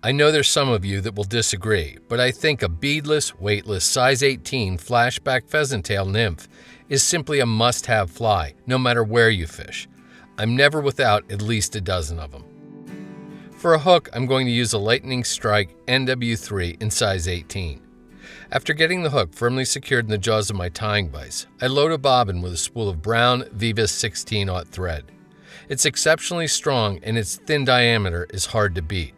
I know there's some of you that will disagree, but I think a beadless, weightless size 18 Flashback Pheasant Tail Nymph is simply a must-have fly, no matter where you fish. I'm never without at least a dozen of them. For a hook, I'm going to use a Lightning Strike NW3 in size 18. After getting the hook firmly secured in the jaws of my tying vise, I load a bobbin with a spool of brown Veevus 16/0 thread. It's exceptionally strong and its thin diameter is hard to beat.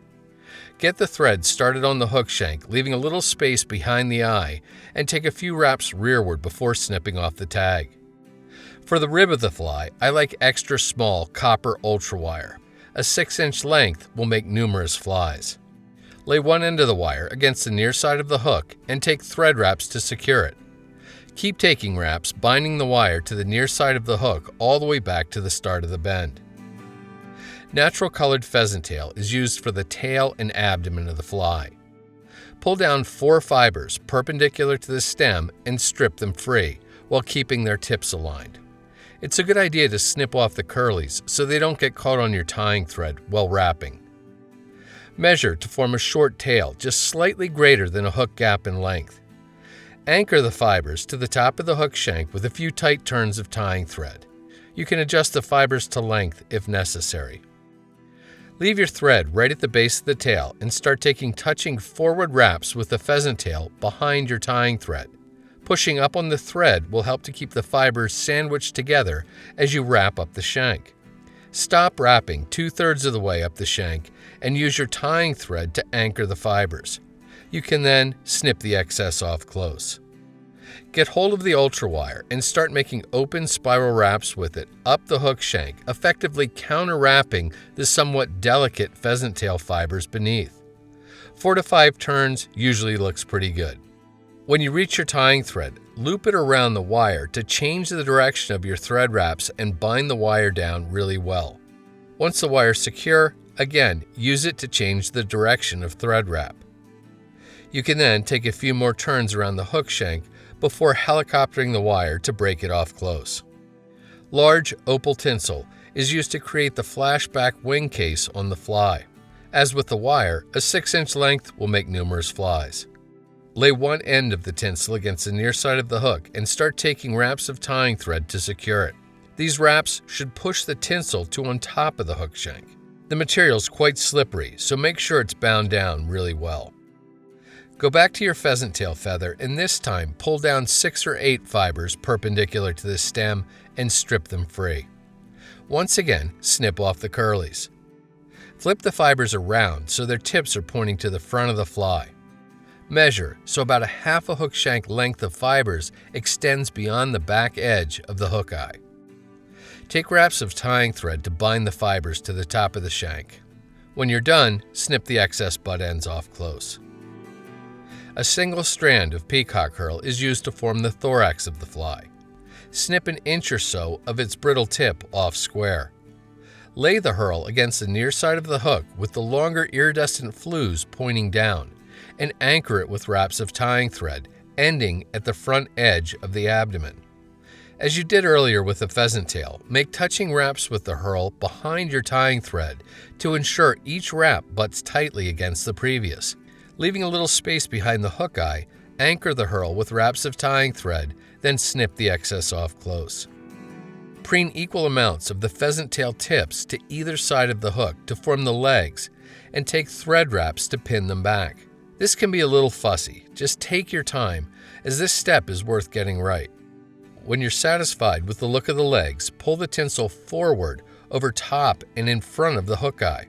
Get the thread started on the hook shank, leaving a little space behind the eye, and take a few wraps rearward before snipping off the tag. For the rib of the fly, I like extra small copper ultra wire. A 6-inch length will make numerous flies. Lay one end of the wire against the near side of the hook and take thread wraps to secure it. Keep taking wraps, binding the wire to the near side of the hook all the way back to the start of the bend. Natural colored pheasant tail is used for the tail and abdomen of the fly. Pull down 4 fibers perpendicular to the stem and strip them free while keeping their tips aligned. It's a good idea to snip off the curlies so they don't get caught on your tying thread while wrapping. Measure to form a short tail just slightly greater than a hook gap in length. Anchor the fibers to the top of the hook shank with a few tight turns of tying thread. You can adjust the fibers to length if necessary. Leave your thread right at the base of the tail and start taking touching forward wraps with the pheasant tail behind your tying thread. Pushing up on the thread will help to keep the fibers sandwiched together as you wrap up the shank. Stop wrapping 2/3 of the way up the shank and use your tying thread to anchor the fibers. You can then snip the excess off close. Get hold of the ultra wire and start making open spiral wraps with it up the hook shank, effectively counter-wrapping the somewhat delicate pheasant tail fibers beneath. 4 to 5 turns usually looks pretty good. When you reach your tying thread, loop it around the wire to change the direction of your thread wraps and bind the wire down really well. Once the wire is secure, again, use it to change the direction of thread wrap. You can then take a few more turns around the hook shank before helicoptering the wire to break it off close. Large Opal tinsel is used to create the flashback wingcase on the fly. As with the wire, a 6-inch length will make numerous flies. Lay one end of the tinsel against the near side of the hook and start taking wraps of tying thread to secure it. These wraps should push the tinsel to on top of the hook shank. The material is quite slippery, so make sure it's bound down really well. Go back to your pheasant tail feather and this time pull down 6 or 8 fibers perpendicular to the stem and strip them free. Once again, snip off the curlies. Flip the fibers around so their tips are pointing to the front of the fly. Measure so about a half a hook shank length of fibers extends beyond the back edge of the hook eye. Take wraps of tying thread to bind the fibers to the top of the shank. When you're done, snip the excess butt ends off close. A single strand of peacock herl is used to form the thorax of the fly. Snip an inch or so of its brittle tip off square. Lay the herl against the near side of the hook with the longer iridescent flues pointing down, and anchor it with wraps of tying thread, ending at the front edge of the abdomen. As you did earlier with the pheasant tail, make touching wraps with the herl behind your tying thread to ensure each wrap butts tightly against the previous. Leaving a little space behind the hook eye, anchor the herl with wraps of tying thread, then snip the excess off close. Preen equal amounts of the pheasant tail tips to either side of the hook to form the legs, and take thread wraps to pin them back. This can be a little fussy, just take your time, as this step is worth getting right. When you're satisfied with the look of the legs, pull the tinsel forward, over top and in front of the hook eye.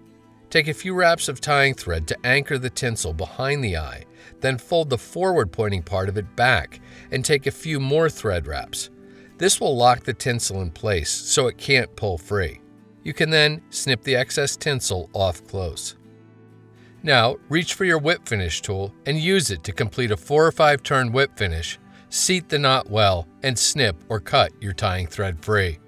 Take a few wraps of tying thread to anchor the tinsel behind the eye, then fold the forward pointing part of it back and take a few more thread wraps. This will lock the tinsel in place so it can't pull free. You can then snip the excess tinsel off close. Now, reach for your whip finish tool and use it to complete a 4 or 5 turn whip finish, seat the knot well, and snip or cut your tying thread free.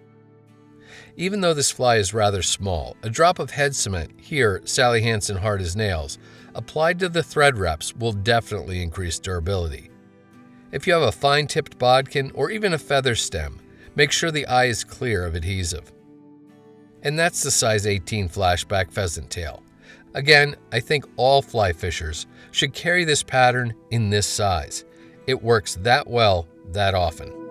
Even though this fly is rather small, a drop of head cement, here Sally Hansen hard as nails, applied to the thread wraps will definitely increase durability. If you have a fine-tipped bodkin or even a feather stem, make sure the eye is clear of adhesive. And that's the size 18 Flashback Pheasant Tail. Again, I think all fly fishers should carry this pattern in this size. It works that well that often.